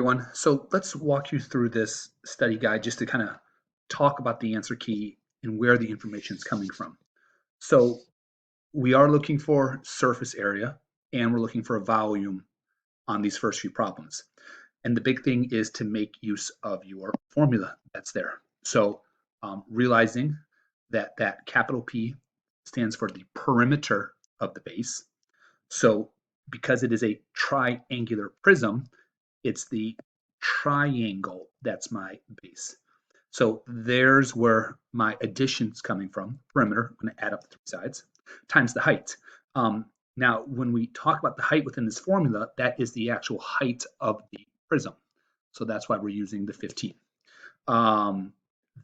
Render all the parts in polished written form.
everyone. So let's walk you through this study guide just to kind of talk about the answer key and where the information is coming from. So we are looking for surface area and we're looking for a volume on these first few problems. And the big thing is to make use of your formula that's there. So realizing that that capital P stands for the perimeter of the base. So because it is a triangular prism, it's the triangle that's my base. So there's where my addition's coming from, perimeter. I'm going to add up the three sides, times the height. Now, when we talk about the height within this formula, that is the actual height of the prism. So that's why we're using the 15.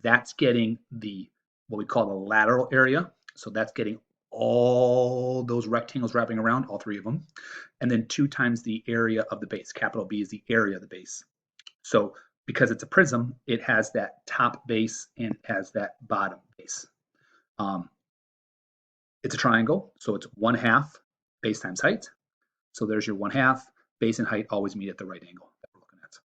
That's getting the what we call the lateral area. So that's getting all those rectangles wrapping around, all three of them. And then 2 times the area of the base. Capital B is the area of the base. So because it's a prism, it has that top base and it has that bottom base. It's a triangle, so it's 1/2 base times height. So there's your 1/2. Base and height always meet at the right angle that we're looking at.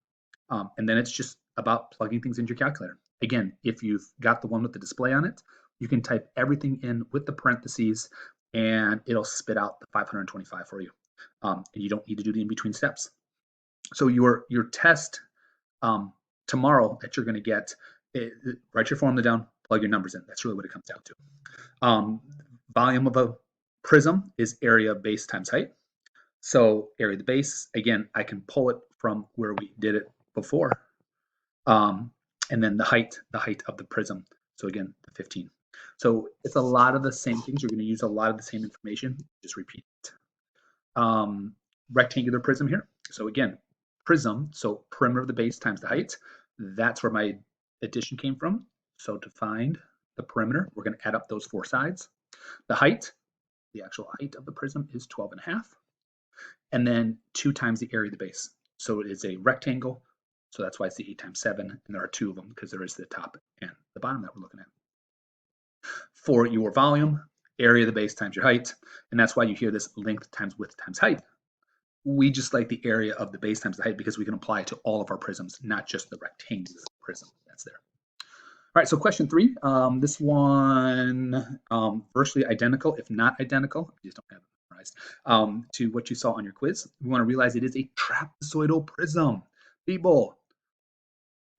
And then it's just about plugging things into your calculator. Again, if you've got the one with the display on it, you can type everything in with the parentheses and it'll spit out the 525 for you. And you don't need to do the in-between steps. So your test tomorrow that you're going to get, write your formula down, plug your numbers in. That's really what it comes down to. Volume of a prism is area of base times height. So area of the base, again, I can pull it from where we did it before. And then the height of the prism. So again, the 15. So it's a lot of the same things. You're going to use a lot of the same information. Just repeat it. Rectangular prism here. So again, prism, so perimeter of the base times the height. That's where my addition came from. So to find the perimeter, we're going to add up those 4 sides. The height, the actual height of the prism is 12.5. And then 2 times the area of the base. So it is a rectangle. So that's why it's the 8 times 7. And there are 2 of them because there is the top and the bottom that we're looking at. For your volume, area of the base times your height. And that's why you hear this length times width times height. We just like the area of the base times the height because we can apply it to all of our prisms, not just the rectangular prism that's there. All right, so question 3. This one virtually identical, if not identical. I just don't have it memorized, to what you saw on your quiz. We want to realize it is a trapezoidal prism. People,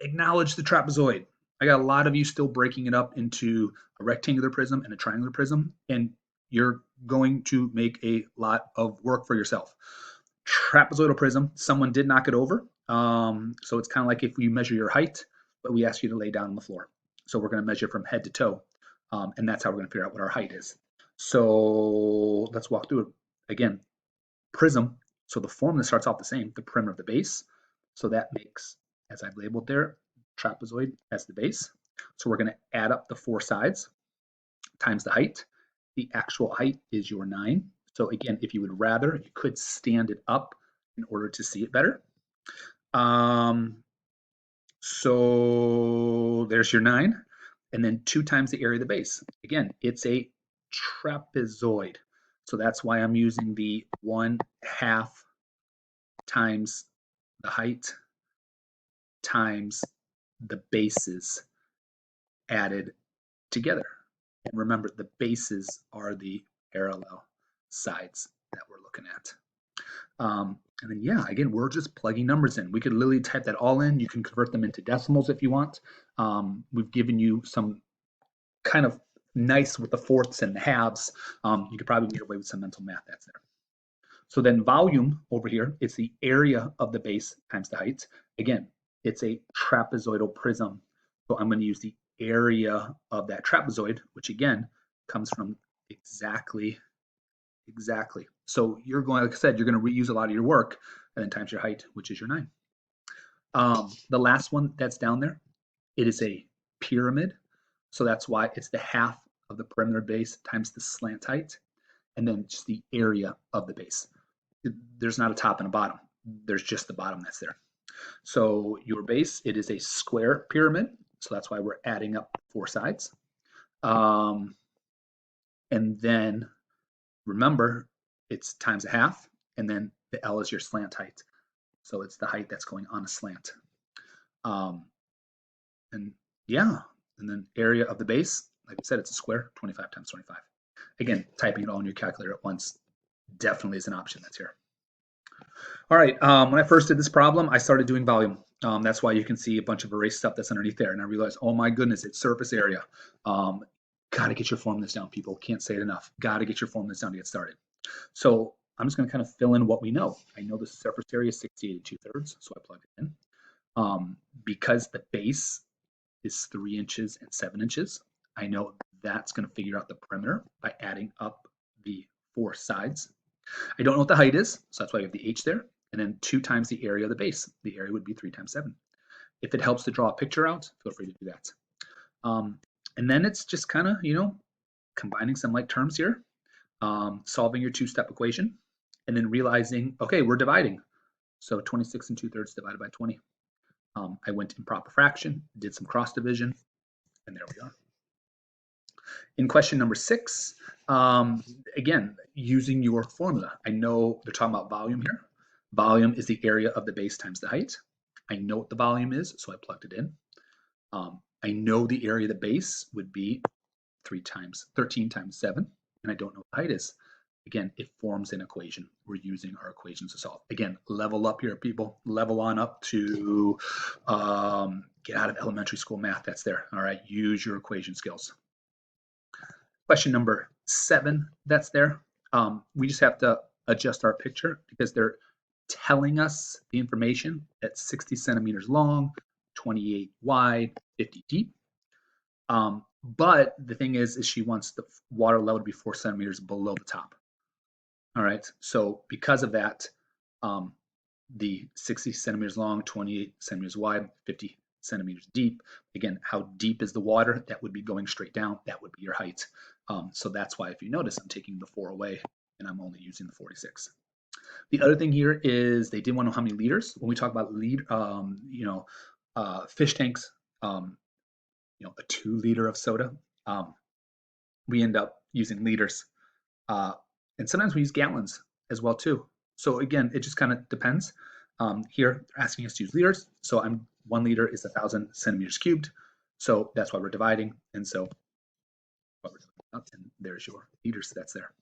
acknowledge the trapezoid. I got a lot of you still breaking it up into a rectangular prism and a triangular prism, and you're going to make a lot of work for yourself. Trapezoidal prism, someone did knock it over. So it's kind of like if we measure your height, but we ask you to lay down on the floor. So we're going to measure from head to toe, and that's how we're going to figure out what our height is. So let's walk through it. Again, prism, so the formula starts off the same, the perimeter of the base. So that makes, as I've labeled there, trapezoid as the base. So we're going to add up the 4 sides times the height. The actual height is your 9. So again, if you would rather, you could stand it up in order to see it better. So there's your 9. And then 2 times the area of the base. Again, it's a trapezoid. So that's why I'm using the 1/2 times the height times the bases added together. And remember, the bases are the parallel sides that we're looking at. And then, yeah, again, we're just plugging numbers in. We could literally type that all in. You can convert them into decimals if you want. We've given you some kind of nice with the fourths and the halves. You could probably get away with some mental math that's there. So then volume over here, it's the area of the base times the height. Again, it's a trapezoidal prism. So I'm going to use the area of that trapezoid, which again comes from exactly. So you're going, like I said, you're going to reuse a lot of your work and then times your height, which is your 9. The last one that's down there, it is a pyramid. So that's why it's the 1/2 of the perimeter base times the slant height, and then just the area of the base. There's not a top and a bottom. There's just the bottom that's there. So your base, it is a square pyramid. So that's why we're adding up 4 sides. And then remember, it's times 1/2, and then the L is your slant height. So it's the height that's going on a slant. And yeah, and then area of the base, like I said, it's a square, 25 times 25. Again, typing it all in your calculator at once definitely is an option that's here. All right, when I first did this problem, I started doing volume. That's why you can see a bunch of erased stuff that's underneath there. And I realized, oh my goodness, it's surface area. Got to get your formulas down, people. Can't say it enough. Got to get your formulas down to get started. So I'm just going to kind of fill in what we know. I know the surface area is 68 2/3, so I plug it in. Because the base is 3 inches and 7 inches, I know that's going to figure out the perimeter by adding up the 4 sides. I don't know what the height is, so that's why I have the h there. And then 2 times the area of the base. The area would be 3 times 7. If it helps to draw a picture out, feel free to do that. And then it's just kind of, combining some like terms here, solving your two-step equation, and then realizing, okay, we're dividing. So 26 2/3 divided by 20. I went in proper fraction, did some cross division, and there we are. In question number 6, again, using your formula. I know they're talking about volume here. Volume is the area of the base times the height. I know what the volume is, so I plugged it in. I know the area of the base would be 13 times 7, and I don't know what the height is. Again, it forms an equation. We're using our equations to solve. Again, level up here, people. Level on up to get out of elementary school math. That's there. All right, use your equation skills. Question number 7, that's there. We just have to adjust our picture because they're telling us the information at 60 centimeters long, 28 wide, 50 deep. But the thing is she wants the water level to be 4 centimeters below the top. All right, so because of that, the 60 centimeters long, 28 centimeters wide, 50 centimeters deep. Again, how deep is the water? That would be going straight down. That would be your height. So that's why if you notice, I'm taking the 4 away and I'm only using the 46. The other thing here is they did want to know how many liters. When we talk about fish tanks, a 2 liter of soda, we end up using liters. And sometimes we use gallons as well too. So again, it just kind of depends. Here, they're asking us to use liters. So 1 liter is 1,000 centimeters cubed. So that's why we're dividing. And so what we're talking about, and there's your liters that's there.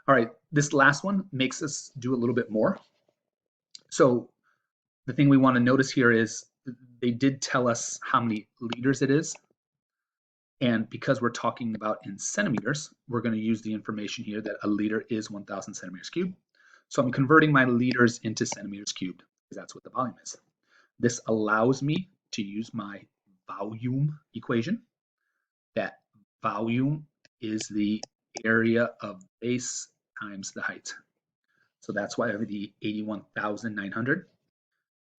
All right, this last one makes us do a little bit more. So the thing we want to notice here is they did tell us how many liters it is. And because we're talking about in centimeters, we're going to use the information here that a liter is 1,000 centimeters cubed. So I'm converting my liters into centimeters cubed because that's what the volume is. This allows me to use my volume equation. That volume is the area of base times the height. So that's why I have the 81,900.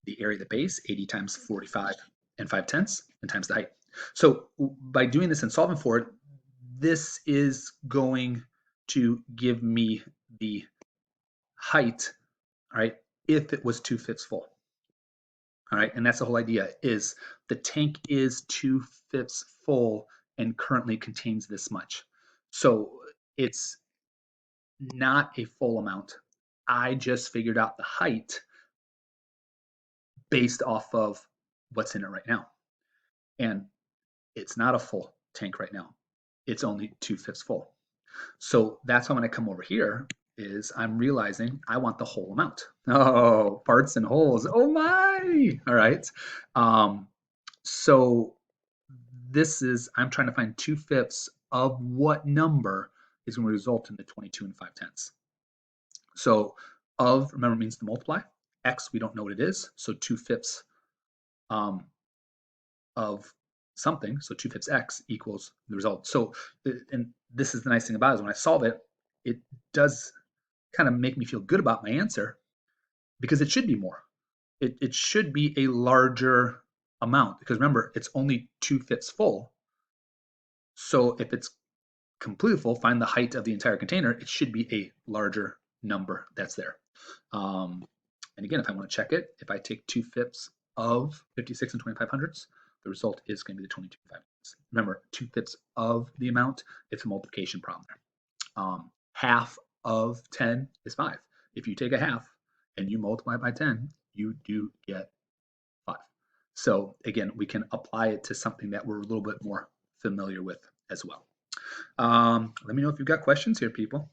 The area of the base, 80 times 45 and 5/10, and times the height. So by doing this and solving for it, this is going to give me the height, all right, if it was 2/5 full. All right, and that's the whole idea is the tank is 2/5 full and currently contains this much. So it's not a full amount. I just figured out the height based off of what's in it right now. And it's not a full tank right now. It's only 2/5 full. So that's why when I come over here is I'm realizing I want the whole amount. Oh, parts and wholes. Oh my. All right. So this is, I'm trying to find 2/5 of what number is going to result in the 22 and 5/10. So of, remember, means to multiply. X, we don't know what it is. So 2/5 of something, so 2/5 x equals the result. So, and this is the nice thing about it, is when I solve it, it does kind of make me feel good about my answer because it should be more. It should be a larger amount because remember, it's only 2/5 full. So if it's completely full, find the height of the entire container, it should be a larger number that's there. And again, if I want to check it, if I take 2/5 of 56 and 25/100ths, the result is going to be the 22 and 5/10. Remember, 2/5 of the amount, it's a multiplication problem there. Half of 10 is 5. If you take a half and you multiply by 10, you do get 5. So again, we can apply it to something that we're a little bit more familiar with as well. Let me know if you've got questions here, people.